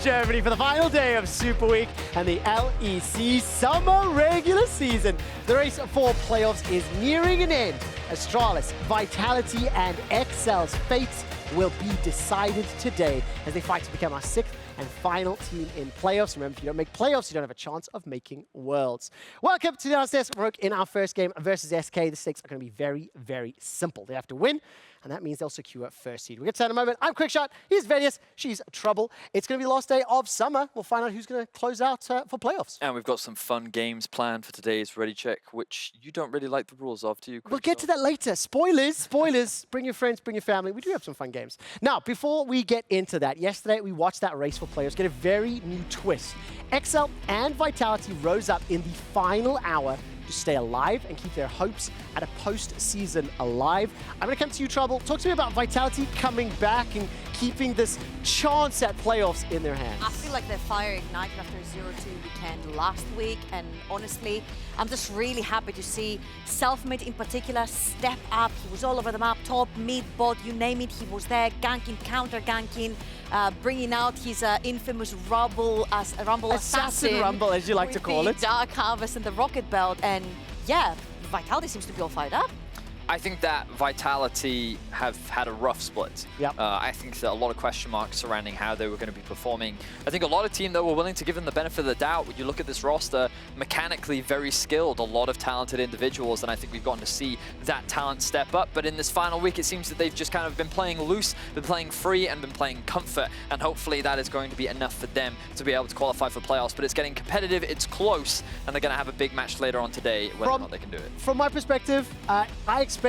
Germany for the final day of Super Week and the LEC summer regular season. The race for playoffs is nearing an end. Astralis, Vitality, and Excel's fates will be decided today as they fight to become our sixth and final team in playoffs. Remember, if you don't make playoffs, you don't have a chance of making Worlds. Welcome to Downstairs Rogue in our first game versus SK. The stakes are going to be very, very simple. They have to win, and that means they'll secure first seed. We'll get to that in a moment. I'm Quickshot. He's Vedius. She's Trouble. It's going to be the last day of summer. We'll find out who's going to close out for playoffs. And we've got some fun games planned for today's Ready Check, which you don't really like the rules of, do you, Quickshot? We'll get to that later. Spoilers, spoilers. Bring your friends, bring your family. We do have some fun games. Now, before we get into that, yesterday we watched that race for players get a very new twist. XL and Vitality rose up in the final hour to stay alive and keep their hopes at a postseason alive. I'm going to come to you, Trouble. Talk to me about Vitality coming back and keeping this chance at playoffs in their hands. I feel like the fire ignited after a 0-2 weekend last week, and honestly, I'm just really happy to see Selfmade in particular step up. He was all over the map, top, mid, bot, you name it, he was there, ganking, counter-ganking, bringing out his infamous Rumble Assassin. Rumble, as you like to call it. Dark Harvest and the Rocket Belt, and yeah, Vitality seems to be all fired up. I think that Vitality have had a rough split. Yep. I think that a lot of question marks surrounding how they were going to be performing. I think a lot of teams, though, were willing to give them the benefit of the doubt. When you look at this roster, mechanically very skilled, a lot of talented individuals, and I think we've gotten to see that talent step up. But in this final week, it seems that they've just kind of been playing loose, been playing free, and been playing comfort. And hopefully that is going to be enough for them to be able to qualify for playoffs. But it's getting competitive, it's close, and they're going to have a big match later on today, whether or not they can do it. From my perspective, I expected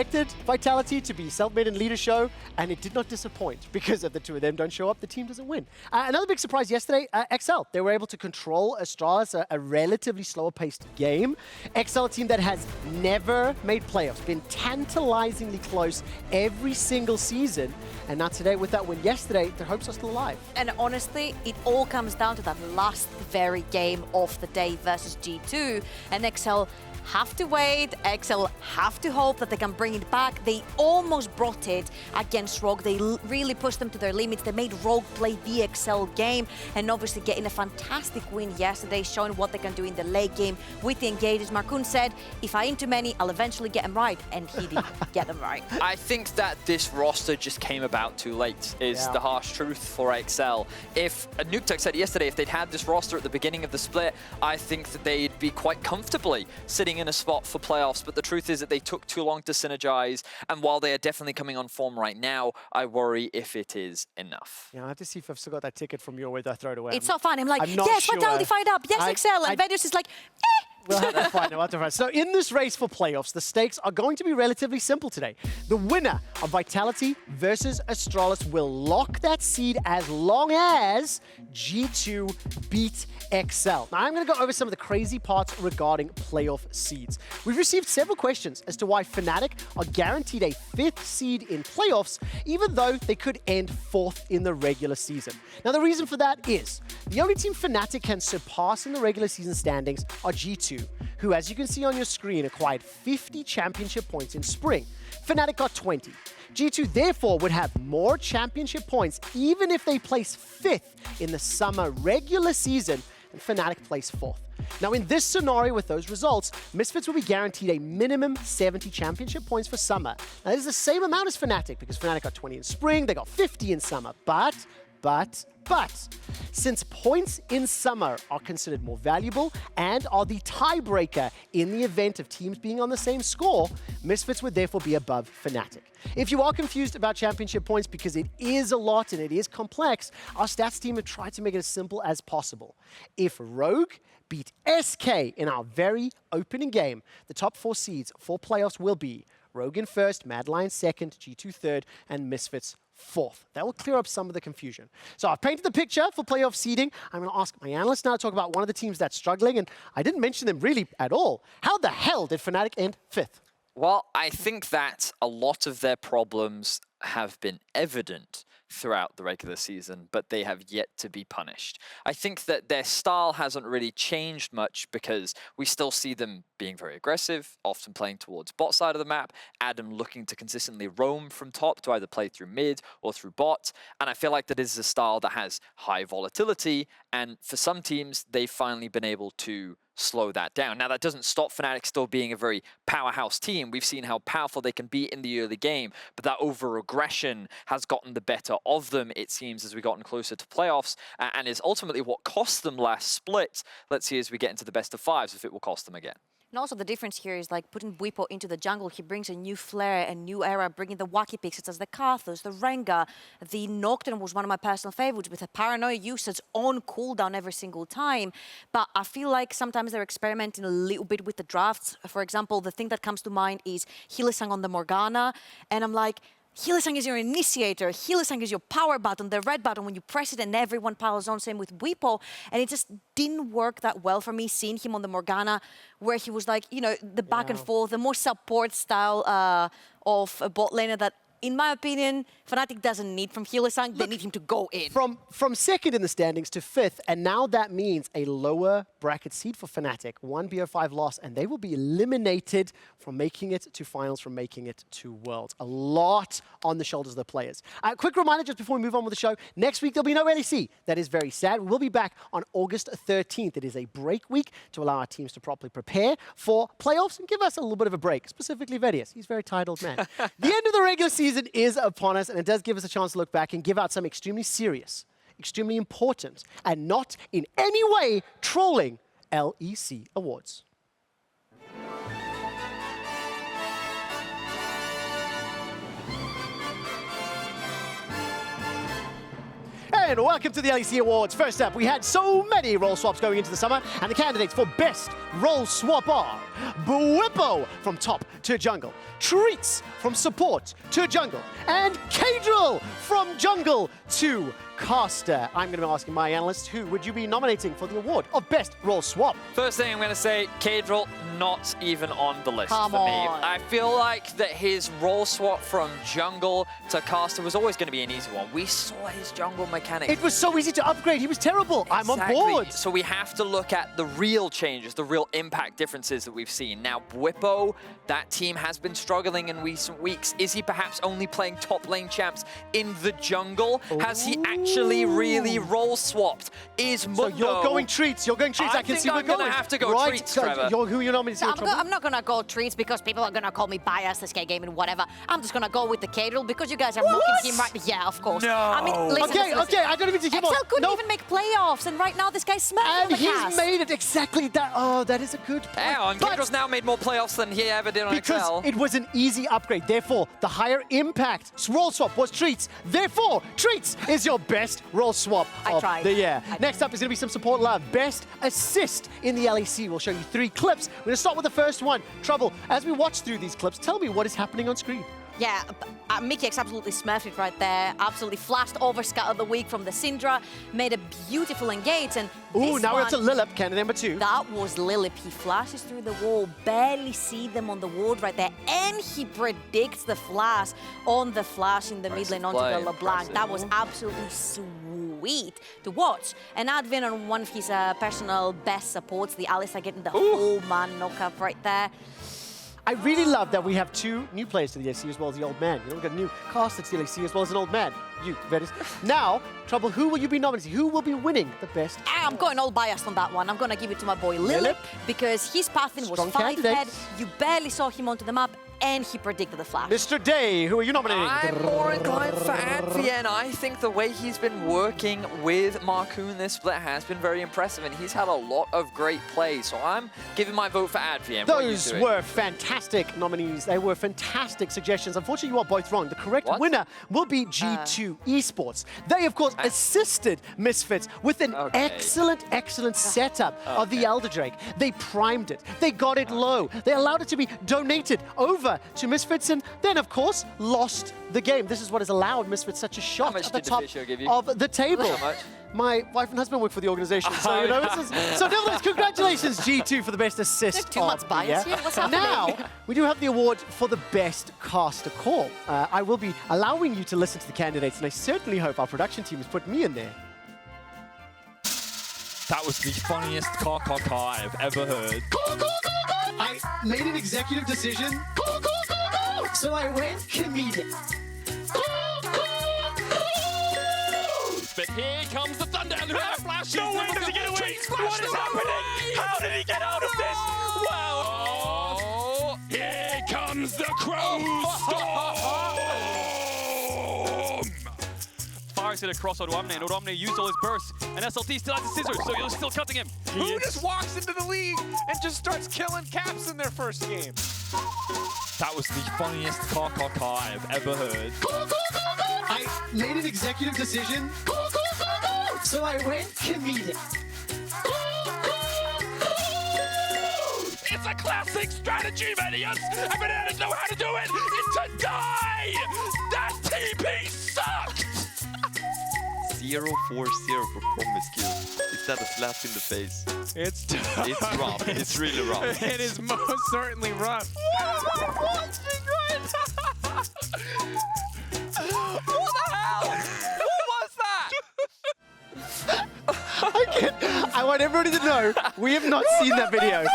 Vitality to be self-made and lead a show, and it did not disappoint. Because if the two of them don't show up, the team doesn't win. Another big surprise yesterday, XL. They were able to control Astralis, a relatively slower-paced game. XL, a team that has never made playoffs, been tantalizingly close every single season. And now today, with that win yesterday, their hopes are still alive. And honestly, it all comes down to that last very game of the day versus G2. And XL have to wait, XL have to hope that they can bring it back. They almost brought it against Rogue. They really pushed them to their limits. They made Rogue play the XL game, and obviously getting a fantastic win yesterday, showing what they can do in the late game with the engages. Marcoon said, if I aim too many, I'll eventually get them right, and he did get them right. I think that this roster just came about too late, is the harsh truth for XL. If Nuketech said yesterday, if they'd had this roster at the beginning of the split, I think that they'd be quite comfortably sitting in a spot for playoffs, but the truth is that they took too long to synergize, and while they are definitely coming on form right now, I worry if it is enough. Yeah, I have to see if I've still got that ticket from you or whether I throw it away. It's not fun. I'm like, I'm not yes, sure. Vitality fired up, yes, XL, and Vedius is like, eh. We'll have to find out. So in this race for playoffs, the stakes are going to be relatively simple today. The winner of Vitality versus Astralis will lock that seed as long as G2 beat XL. Now, I'm going to go over some of the crazy parts regarding playoff seeds. We've received several questions as to why Fnatic are guaranteed a 5th seed in playoffs, even though they could end 4th in the regular season. Now, the reason for that is the only team Fnatic can surpass in the regular season standings are G2, who, as you can see on your screen, acquired 50 championship points in spring. Fnatic got 20. G2 therefore would have more championship points even if they place 5th in the summer regular season and Fnatic place 4th. Now, in this scenario with those results, Misfits will be guaranteed a minimum 70 championship points for summer. Now, this is the same amount as Fnatic because Fnatic got 20 in spring, they got 50 in summer, but since points in summer are considered more valuable and are the tiebreaker in the event of teams being on the same score, Misfits would therefore be above Fnatic. If you are confused about championship points because it is a lot and it is complex, our stats team have tried to make it as simple as possible. If Rogue beat SK in our very opening game, the top 4 seeds for playoffs will be Rogue in 1st, Mad Lions 2nd, G2 3rd, and Misfits 4th. That will clear up some of the confusion. So I've painted the picture for playoff seeding. I'm going to ask my analyst now to talk about one of the teams that's struggling, and I didn't mention them really at all. How the hell did Fnatic end 5th? Well, I think that a lot of their problems have been evident throughout the regular season, but they have yet to be punished. I think that their style hasn't really changed much because we still see them being very aggressive, often playing towards bot side of the map, Adam looking to consistently roam from top to either play through mid or through bot, and I feel like that is a style that has high volatility, and for some teams, they've finally been able to slow that down. Now, that doesn't stop Fnatic still being a very powerhouse team. We've seen how powerful they can be in the early game, but that over-aggression has gotten the better of them, it seems, as we've gotten closer to playoffs, and is ultimately what cost them last split. Let's see as we get into the best of fives if it will cost them again. And also the difference here is like putting Bwipo into the jungle. He brings a new flair, a new era, bringing the wacky picks such as the Karthus, the Rengar. The Nocturne was one of my personal favorites with a Paranoia usage on cooldown every single time. But I feel like sometimes they're experimenting a little bit with the drafts. For example, the thing that comes to mind is Hylissang on the Morgana. And I'm like, Hylissang is your initiator. Hylissang is your power button, the red button when you press it and everyone piles on. Same with Bwipo. And it just didn't work that well for me seeing him on the Morgana where he was like, you know, the back and forth, the more support style of a bot laner that, in my opinion, Fnatic doesn't need from Hylissang. They need him to go in. From second in the standings to fifth, and now that means a lower bracket seed for Fnatic. 1 BO5 loss, and they will be eliminated from making it to finals, from making it to Worlds. A lot on the shoulders of the players. Quick reminder just before we move on with the show. Next week, there'll be no LEC. That is very sad. We'll be back on August 13th. It is a break week to allow our teams to properly prepare for playoffs and give us a little bit of a break, specifically Vedius. He's a very tired old man. The end of the regular season is upon us, and it does give us a chance to look back and give out some extremely serious, extremely important, and not in any way trolling LEC awards. And welcome to the LEC Awards. First up, we had so many role swaps going into the summer, and the candidates for Best Role Swap are Bwipo from top to jungle, Treats from support to jungle, and Kadrill from jungle to caster. I'm going to be asking my analysts, who would you be nominating for the award of Best Role Swap? First thing I'm going to say, Kadrill, not even on the list Come for me. on. I feel like that his role swap from jungle to caster was always going to be an easy one. We saw his jungle mechanic. It was so easy to upgrade. He was terrible. I'm on board. So we have to look at the real changes, the real impact differences that we've seen. Now, Bwipo, that team has been struggling in recent weeks. Is he perhaps only playing top lane champs in the jungle? Has he actually really role swapped? Is Mundo... So you're going Treats. You're going Treats. I can see we're going. I'm going to have to go Treats, Trevor. Who are you nominating? So I'm not going to go Treats because people are going to call me biased, this game and whatever. I'm just going to go with the Kadrill because you guys are mocking him right. Yeah, of course. No. I mean, listen, Okay, I don't even think him. Excel couldn't even make playoffs, and right now this guy's smacking And he's made it exactly that. Oh, that is a good point. Hang on, Kadrill's now made more playoffs than he ever did on because Excel. it was an easy upgrade. Therefore, the higher impact role swap was Treats. Therefore, Treats is your best role swap of the year. Next up is going to be some support love. Best assist in the LEC. We'll show you 3 clips. We're going to start with the first one. Trouble, as we watch through these clips, tell me what is happening on screen. Yeah, Mickey X absolutely smurfed it right there. Absolutely flashed over Scout of the Week from the Syndra. Made a beautiful engage. And ooh, now we're up to Lilip, candidate number 2. That was Lilip. He flashes through the wall, barely see them on the ward right there. And he predicts the flash on the flash in the mid lane onto the LeBlanc. That was absolutely sweet to watch. And Advin on one of his personal best supports, the Alistar getting the whole man knockup right there. I really love that we have 2 new players to the LEC as well as the old man. You know, we've got a new caster to the LEC as well as an old man. You, Vedius. Now, Trouble, who will you be nominating? Who will be winning the best? I'm going all biased on that one. I'm going to give it to my boy Lilip because his pathing was 5-head. You barely saw him onto the map, and he predicted the flash. Mr. Day, who are you nominating? I'm more inclined for Advien. I think the way he's been working with Marcoon this split has been very impressive, and he's had a lot of great plays. So I'm giving my vote for Advien. Those were fantastic nominees. They were fantastic suggestions. Unfortunately, you are both wrong. The correct winner will be G2 Esports. They, of course, assisted Misfits with an excellent setup of the Elder Drake. They primed it. They got it low. They allowed it to be donated over to Misfits, and then, of course, lost the game. This is what has allowed Misfits such a shot at the top of the table. How much? my wife and husband work for the organization. So, you know, so nevertheless, congratulations, G2, for the best assist. There's too much bias here. What's happening? Now, we do have the award for the best caster call. I will be allowing you to listen to the candidates, and I certainly hope our production team has put me in there. That was the funniest caw I've ever heard. I made an executive decision, so I went comedic. But here comes the thunder and flashes. No way does he get away! What is happening? How did he get out of this? Wow! Oh, Here comes the crow storm! Fires it across Odomne, and Odomne used all his bursts, and SLT still has the scissors, so he's still cutting him. Who just walks into the league and just starts killing Caps in their first game? That was the funniest caw I've ever heard. I made an executive decision, so I went comedic. It's a classic strategy, Vedius! And Bananas know how to do it! It's to die! That TP sucked! 0-4-0 performance kill. Is that a slap in the face? It's tough. It's rough. It's really rough. It is most certainly rough. What am I watching right now? What the hell? What was that? I want everybody to know, we have not seen that video.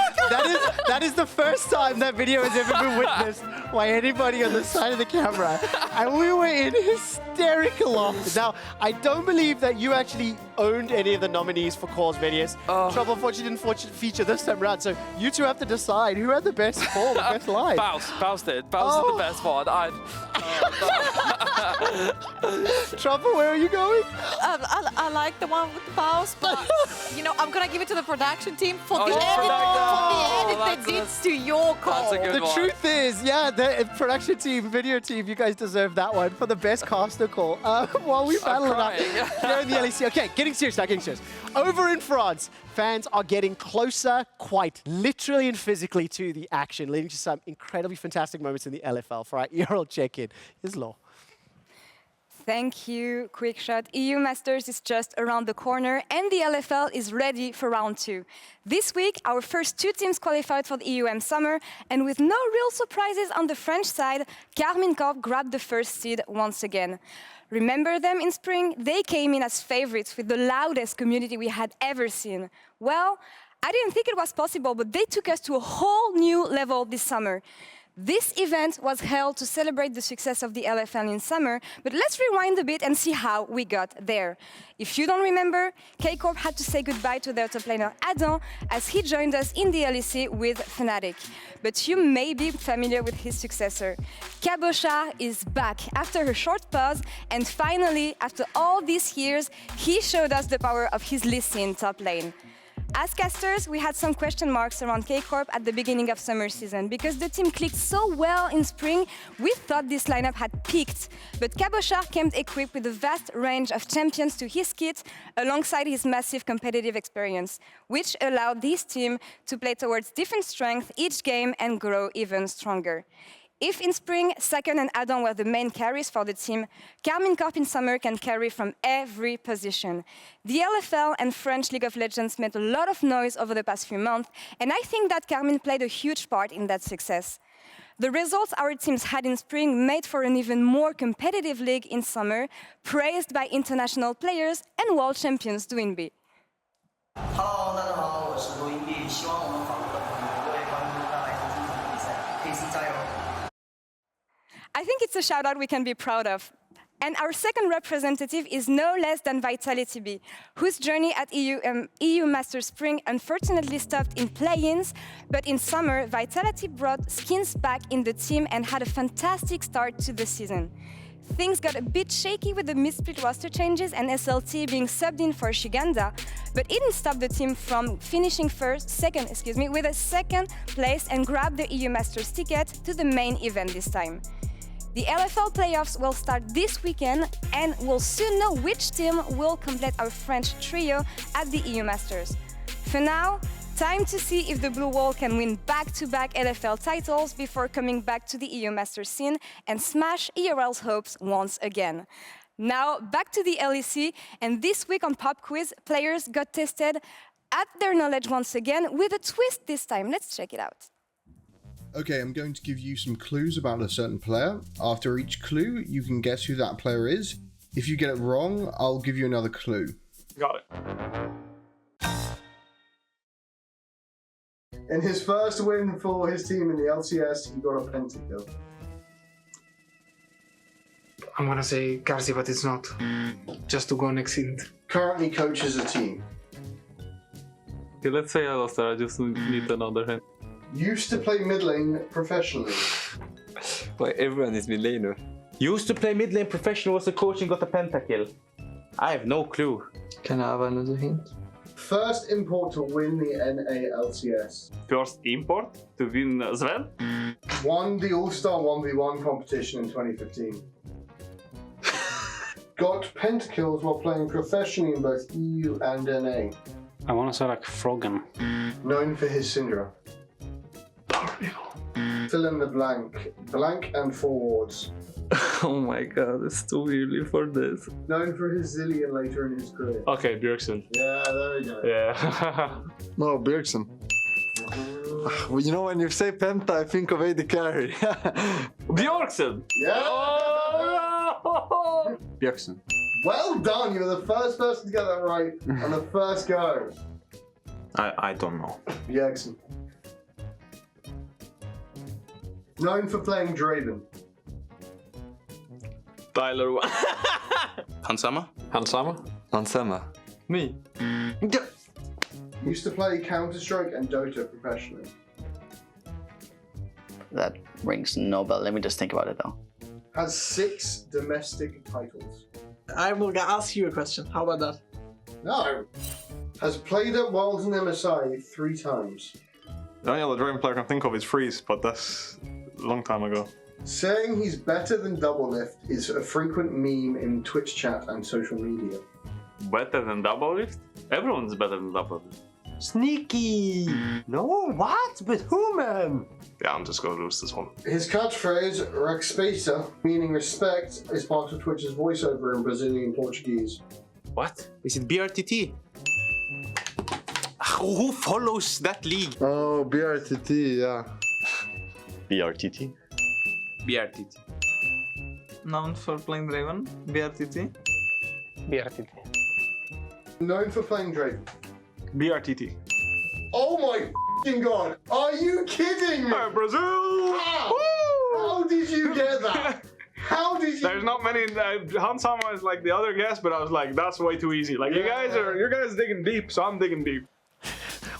That is the first time that video has ever been witnessed by anybody on the side of the camera. And we were in hysterical laughter. Now, I don't believe that you actually owned any of the nominees for Calls Vedius. Trouble, unfortunately, didn't feature this time around. So you two have to decide who had the best call, the best line. Baus did. Baus is the best one. Trouble, where are you going? I like the one with the Baus, but you know, I'm gonna give it to the production team for the edit they did to your call. That's a good The one. truth is, yeah, the production team, video team, you guys deserve that one for the best caster call. While we battle it out here in the LEC. Okay, getting serious now, getting serious. Over in France, fans are getting closer, quite literally and physically, to the action, leading to some incredibly fantastic moments in the LFL. For our ERL check-in, here's Laure. Thank you, Quickshot. EU Masters is just around the corner, and the LFL is ready for round 2. This week, our first 2 teams qualified for the EUM Summer, and with no real surprises on the French side, Carmine Corp grabbed the first seed once again. Remember them in spring? They came in as favorites with the loudest community we had ever seen. Well, I didn't think it was possible, but they took us to a whole new level this summer. This event was held to celebrate the success of the LFL in summer, but let's rewind a bit and see how we got there. If you don't remember, K-Corp had to say goodbye to their top laner Adam as he joined us in the LEC with Fnatic. But you may be familiar with his successor. Cabochard is back after a short pause, and finally, after all these years, he showed us the power of his LEC in top lane. As casters, we had some question marks around K-Corp at the beginning of summer season because the team clicked so well in spring, we thought this lineup had peaked. But Cabochard came equipped with a vast range of champions to his kit alongside his massive competitive experience, which allowed this team to play towards different strengths each game and grow even stronger. If in spring, Saken and Adam were the main carries for the team, Carmine Corp in summer can carry from every position. The LFL and French League of Legends made a lot of noise over the past few months, and I think that Carmine played a huge part in that success. The results our teams had in spring made for an even more competitive league in summer, praised by international players and world champions doing B. Hello， 大家好，我是录音币，希望我们法国的朋友各位关注带来这精彩比赛，KC加油！ I think it's a shout-out we can be proud of. And our second representative is no less than Vitality B, whose journey at EU Masters Spring unfortunately stopped in play-ins, but in summer, Vitality brought skins back in the team and had a fantastic start to the season. Things got a bit shaky with the mid-split roster changes and SLT being subbed in for Shiganda, but it didn't stop the team from finishing second with a second place and grab the EU Masters ticket to the main event this time. The LFL playoffs will start this weekend, and we'll soon know which team will complete our French trio at the EU Masters. For now, time to see if the Blue Wall can win back-to-back LFL titles before coming back to the EU Masters scene and smash ERL's hopes once again. Now, back to the LEC, and this week on Pop Quiz, players got tested at their knowledge once again, with a twist this time. Let's check it out. Okay, I'm going to give you some clues about a certain player. After each clue, you can guess who that player is. If you get it wrong, I'll give you another clue. Got it. In his first win for his team in the LCS, he got a pentakill. I'm gonna say Garzi, but it's not. Just to go next hint. Currently coaches a team. Okay, let's say I lost that. I just need another hint. Used to play mid lane professionally. Why everyone is mid laner? Used to play mid lane professional, was a coach and got a pentakill. I have no clue. Can I have another hint? First import to win the NALCS. First import to win as well? Won the All-Star 1v1 competition in 2015. Got pentakills while playing professionally in both EU and NA. I wanna say like Froggen. Known for his Syndra. Fill in the blank. Blank and forwards. Oh my god, it's too early for this. Known for his Zillion later in his career. Okay, Bjergsen. Yeah, there we go. Yeah. No, Bjergsen. Well, you know, when you say Penta, I think of AD Carry. Bjergsen! Yeah! Oh! Bjergsen. Well done, you were the first person to get that right on the first go. I don't know. Bjergsen. Known for playing Draven. Tyler. Hansama? Hansama. Me. Used to play Counter-Strike and Dota professionally. That rings no bell. Let me just think about it though. Has 6 domestic titles. I will ask you a question. How about that? No. Has played at Worlds and MSI 3 times. The only other Draven player I can think of is Freeze, but that's a long time ago. Saying he's better than Doublelift is a frequent meme in Twitch chat and social media. Better than Doublelift? Everyone's better than Doublelift. Sneaky! No, what? But who, man? Yeah, I'm just gonna lose this one. His catchphrase, Respeta, meaning respect, is part of Twitch's voiceover in Brazilian Portuguese. What? Is it BRTT? Who follows that league? Oh, BRTT, yeah. BRTT? BRTT. Known for playing Draven, BRTT. BRTT. Known for playing Draven. BRTT. Oh my f***ing god! Are you kidding me? Brazil! How did you get that? How did you? There's not many. Hansama is like the other guess, but I was like, that's way too easy. Like you guys digging deep, so I'm digging deep.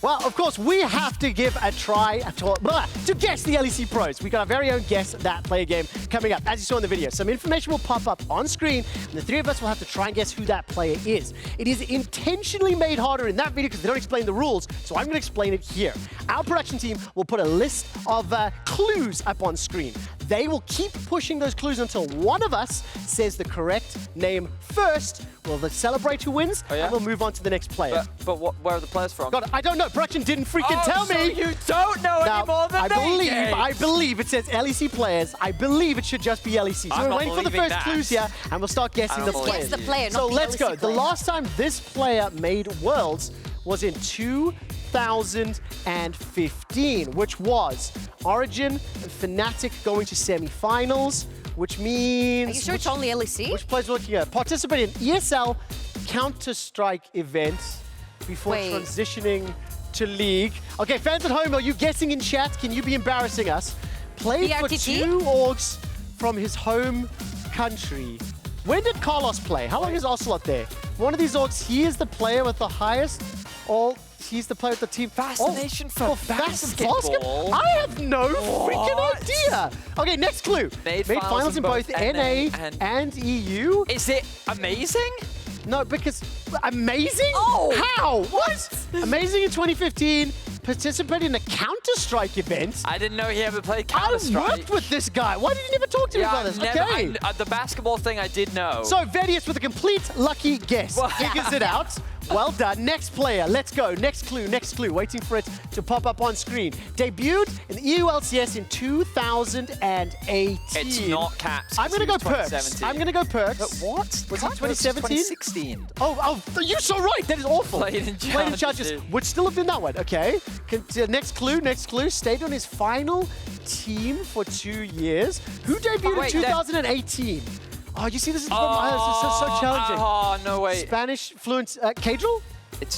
Well, of course, we have to give a try to guess the LEC pros. We got our very own Guess That Player game coming up. As you saw in the video, some information will pop up on screen, and the 3 of us will have to try and guess who that player is. It is intentionally made harder in that video because they don't explain the rules, so I'm going to explain it here. Our production team will put a list of clues up on screen. They will keep pushing those clues until one of us says the correct name first. We'll celebrate who wins, and we'll move on to the next player. But where are the players from? God, I don't know. Production didn't freaking tell me. So you don't know any more than I believe it says LEC players. I believe it should just be LEC. So we're waiting for the first clues here, and we'll start guessing the players. Guess the player, So not let's the go. LEC The player. last time this player made Worlds was in 2015, which was Origin and Fnatic going to semi-finals, which means... Are you sure it's only LEC? Which players we're looking at? Participate in ESL Counter-Strike events before transitioning to League. Okay, fans at home, are you guessing in chat? Can you be embarrassing us? Played for 2 orgs from his home country. When did Carlos play? How long is Ocelot there? One of these orgs, he is the player with the highest he's the player with the team. Fascination for basketball? I have no freaking idea. Okay, next clue. Made finals in both NA and EU. Is it amazing? No, because amazing? Oh! How? What? Amazing in 2015. Participated in a Counter-Strike event. I didn't know he ever played Counter-Strike. I worked with this guy. Why did you never talk to me about this? The basketball thing I did know. So Vedius with a complete lucky guess figures it out. Well done. Next player. Let's go. Next clue. Next clue. Waiting for it to pop up on screen. Debuted in the EU LCS in 2018. It's not Caps. I'm going to go Perks. I'm going to go Perks. But what? Was it 2017? 2016. Oh, you're so right. That is awful. Played in Challenges. Would still have been that one. Okay. Next clue. Next clue. Stayed on his final team for 2 years. Who debuted in 2018? Oh, you see, this is so challenging. Oh, no way. Spanish fluent. Kadril?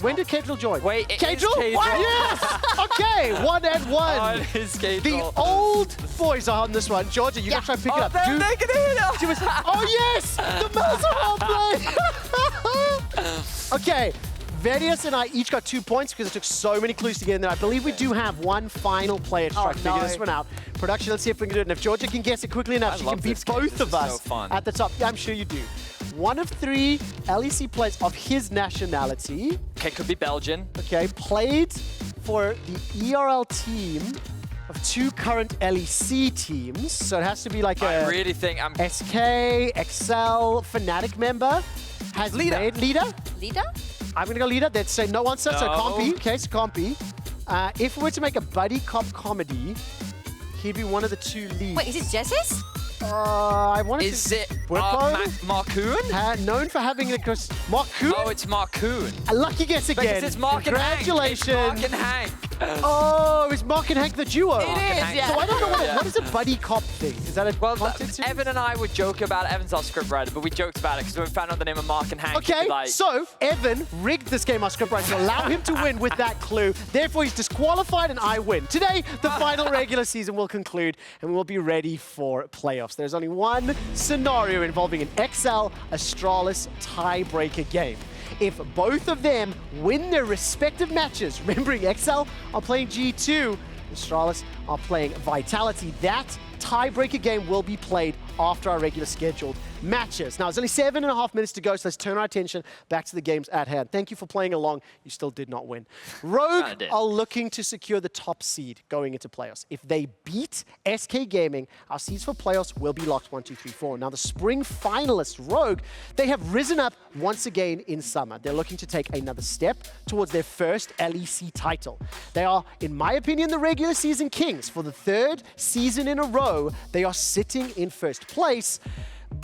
When did Kadril join? Wait, Kadril? Kadril. Yes! Okay, 1-1. Oh, it is Kadril. The old boys are on this one. Georgia, you gotta try and pick it up. They're gonna hit it. Oh, yes! The Mazarov play! Okay. Vedius and I each got 2 points because it took so many clues to get in there. I believe we do have one final player to try to figure this one out. Production, let's see if we can do it. And if Georgia can guess it quickly enough, she can beat both of us at the top. Yeah, I'm sure you do. 1 of 3 LEC players of his nationality. Okay, could be Belgian. Okay, played for the ERL team of 2 current LEC teams. So it has to be like I really think I'm... SK, XL, Fnatic member. Has made leader? Leader? I'm going to go leader. Let's say no answer, so can't be. Okay, so can't be. If we were to make a buddy cop comedy, he'd be one of the 2 leads. Wait, is it Jessis? I wanted Is to... it Marcoon? Known for having a... Marcoon? Oh, it's Marcoon. A lucky guess again. Because it's Mark and Hank. Congratulations. It's Mark and Hank. Oh, is Mark and Hank the duo? It is, yeah. So I don't know what is a buddy cop thing? Is that a content series? Evan and I would joke about it. Evan's our scriptwriter, but we joked about it because when we found out the name of Mark and Hank, okay, like... so Evan rigged this game, our scriptwriter, to allow him to win with that clue. Therefore, he's disqualified and I win. Today, the final regular season will conclude and we'll be ready for playoffs. There's only one scenario involving an XL Astralis tiebreaker game. If both of them win their respective matches, remembering XL are playing G2, Astralis are playing Vitality, that tiebreaker game will be played after our regular scheduled matches. Now, there's only 7.5 minutes to go, so let's turn our attention back to the games at hand. Thank you for playing along. You still did not win. Rogue are looking to secure the top seed going into playoffs. If they beat SK Gaming, our seeds for playoffs will be locked 1, 2, 3, 4. Now, the spring finalists, Rogue, they have risen up once again in summer. They're looking to take another step towards their first LEC title. They are, in my opinion, the regular season kings. For the 3rd season in a row, they are sitting in first place.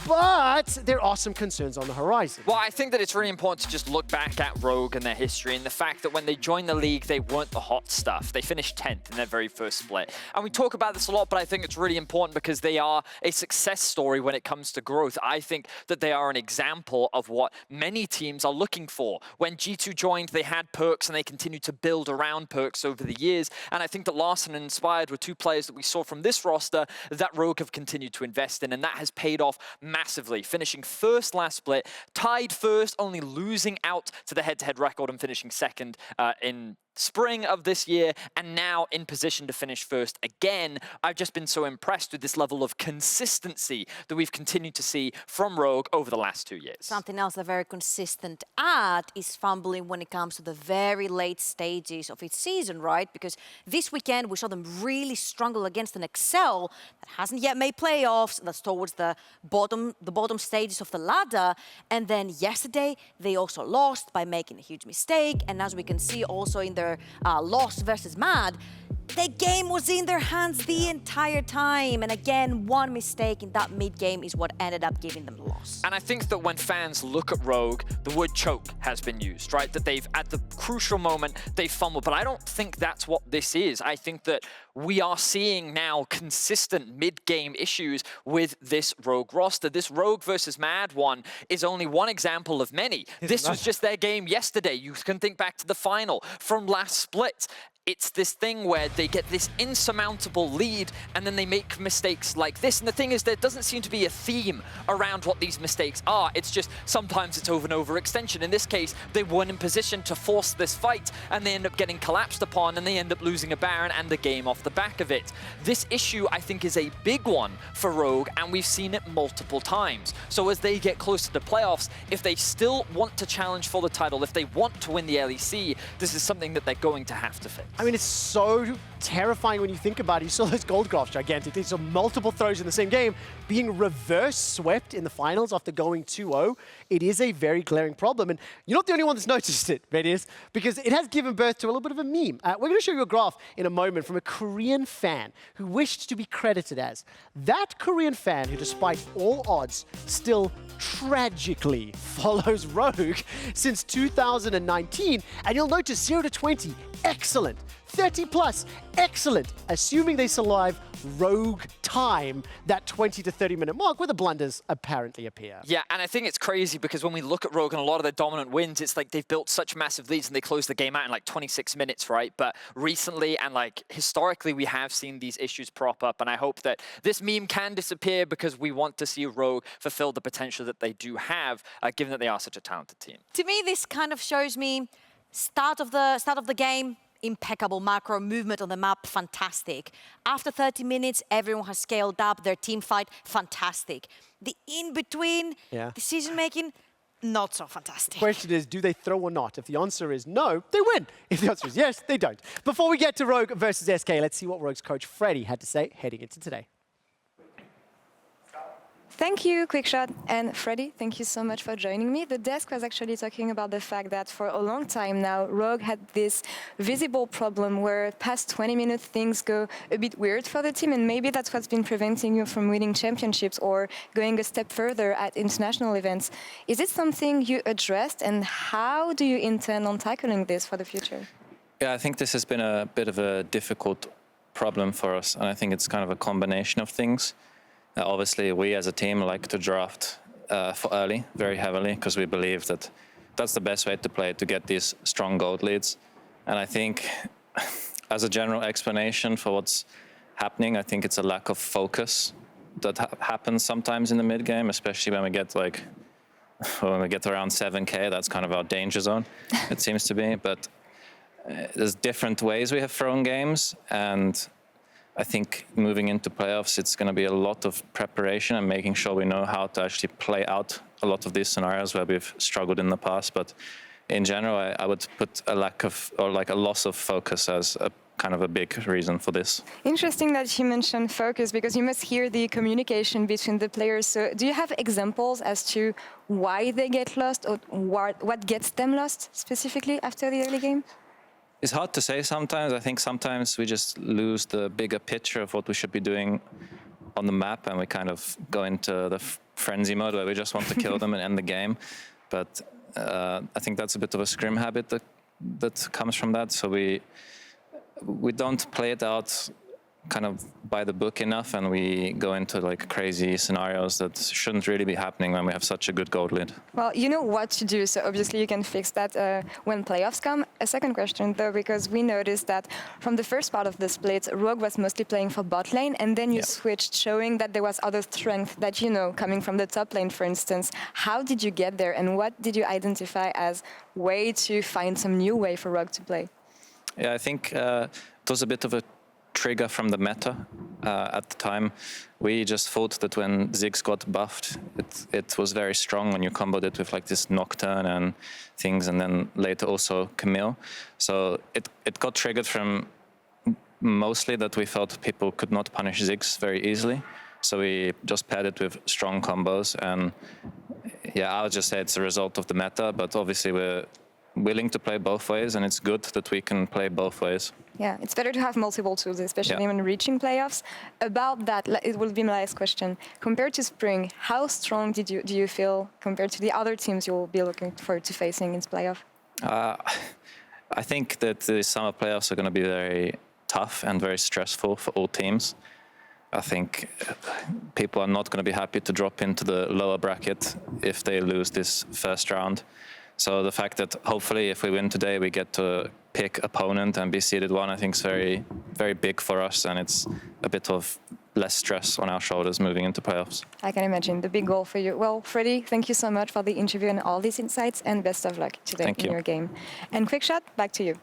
But there are some concerns on the horizon. Well, I think that it's really important to just look back at Rogue and their history and the fact that when they joined the league, they weren't the hot stuff. They finished 10th in their very first split. And we talk about this a lot, but I think it's really important because they are a success story when it comes to growth. I think that they are an example of what many teams are looking for. When G2 joined, they had Perks and they continued to build around Perks over the years. And I think that Larson and Inspired were 2 players that we saw from this roster that Rogue have continued to invest in, and that has paid off massively, finishing first last split, tied first, only losing out to the head-to-head record and finishing second in spring of this year, and now in position to finish first again. I've just been so impressed with this level of consistency that we've continued to see from Rogue over the last 2 years. Something else they're very consistent at is fumbling when it comes to the very late stages of its season, right? Because this weekend we saw them really struggle against an XL that hasn't yet made playoffs, that's towards the bottom stages of the ladder. And then yesterday they also lost by making a huge mistake. And as we can see also in their loss versus Mad, the game was in their hands the entire time. And again, one mistake in that mid-game is what ended up giving them the loss. And I think that when fans look at Rogue, the word choke has been used, right? That they've, at the crucial moment, they fumbled. But I don't think that's what this is. I think that we are seeing now consistent mid-game issues with this Rogue roster. This Rogue versus Mad one is only one example of many. This was just their game yesterday. You can think back to the final from last split. It's this thing where they get this insurmountable lead and then they make mistakes like this. And the thing is, there doesn't seem to be a theme around what these mistakes are. It's just sometimes it's over and over extension. In this case, they weren't in position to force this fight and they end up getting collapsed upon and they end up losing a Baron and the game off the back of it. This issue, I think, is a big one for Rogue and we've seen it multiple times. So as they get closer to playoffs, if they still want to challenge for the title, if they want to win the LEC, this is something that they're going to have to fix. I mean, it's so terrifying when you think about it. You saw those gold graphs, gigantic. They saw multiple throws in the same game being reverse swept in the finals after going 2-0. It is a very glaring problem. And you're not the only one that's noticed it, Vedius, because it has given birth to a little bit of a meme. We're going to show you a graph in a moment from a Korean fan who wished to be credited as that Korean fan who, despite all odds, still tragically follows Rogue since 2019. And you'll notice 0 to 20, excellent. 30 plus, excellent. Assuming they survive Rogue time, that 20 to 30 minute mark where the blunders apparently appear. Yeah, and I think it's crazy because when we look at Rogue and a lot of their dominant wins, it's like they've built such massive leads and they close the game out in like 26 minutes, right? But recently and like historically, we have seen these issues prop up, and I hope that this meme can disappear because we want to see Rogue fulfill the potential that they do have, given that they are such a talented team. To me, this kind of shows me start of the game, impeccable macro movement on the map, fantastic. After 30 minutes, everyone has scaled up their team fight, fantastic. The in-between, decision-making, not so fantastic. Question is, do they throw or not? If the answer is no, they win. If the answer is yes, they don't. Before we get to Rogue versus SK, let's see what Rogue's coach Freddie had to say heading into today. Thank you, Quickshot. And Freddie, thank you so much for joining me. The desk was actually talking about the fact that for a long time now, Rogue had this visible problem where past 20 minutes things go a bit weird for the team, and maybe that's what's been preventing you from winning championships or going a step further at international events. Is it something you addressed, and how do you intend on tackling this for the future? Yeah, I think this has been a bit of a difficult problem for us, and I think it's kind of a combination of things. Obviously, we as a team like to draft for early very heavily because we believe that that's the best way to play, to get these strong gold leads. And I think as a general explanation for what's happening, I think it's a lack of focus that happens sometimes in the mid game, especially when we get around 7K. That's kind of our danger zone, it seems to be. But there's different ways we have thrown games, and I think moving into playoffs, it's going to be a lot of preparation and making sure we know how to actually play out a lot of these scenarios where we've struggled in the past. But in general, I would put a lack of, or like a loss of focus as a kind of a big reason for this. Interesting that you mentioned focus, because you must hear the communication between the players. So do you have examples as to why they get lost, or what gets them lost specifically after the early game? It's hard to say sometimes. I think sometimes we just lose the bigger picture of what we should be doing on the map, and we kind of go into the frenzy mode where we just want to kill them and end the game. But I think that's a bit of a scrim habit that comes from that. So we don't play it out kind of by the book enough, and we go into like crazy scenarios that shouldn't really be happening when we have such a good gold lead. Well, you know what to do, so obviously you can fix that when playoffs come. A second question though, because we noticed that from the first part of the split, Rogue was mostly playing for bot lane, and then you switched, showing that there was other strength that you know coming from the top lane, for instance. How did you get there, and what did you identify as way to find some new way for Rogue to play? Yeah, I think it was a bit of a trigger from the meta at the time. We just thought that when Ziggs got buffed, it was very strong when you comboed it with like this Nocturne and things, and then later also Camille. So it got triggered from mostly that we felt people could not punish Ziggs very easily. So we just paired it with strong combos, and yeah, I would just say it's a result of the meta, but obviously we're willing to play both ways, and it's good that we can play both ways. Yeah, it's better to have multiple tools, especially when reaching playoffs. About that, it will be my last question. Compared to spring, how strong do you feel compared to the other teams you will be looking forward to facing in playoff? I think that the summer playoffs are going to be very tough and very stressful for all teams. I think people are not going to be happy to drop into the lower bracket if they lose this first round. So the fact that hopefully if we win today, we get to pick opponent and be seeded one, I think is very, very big for us, and it's a bit of less stress on our shoulders moving into playoffs. I can imagine the big goal for you. Well, Freddie, thank you so much for the interview and all these insights, and best of luck today in your game. And Quickshot, back to you.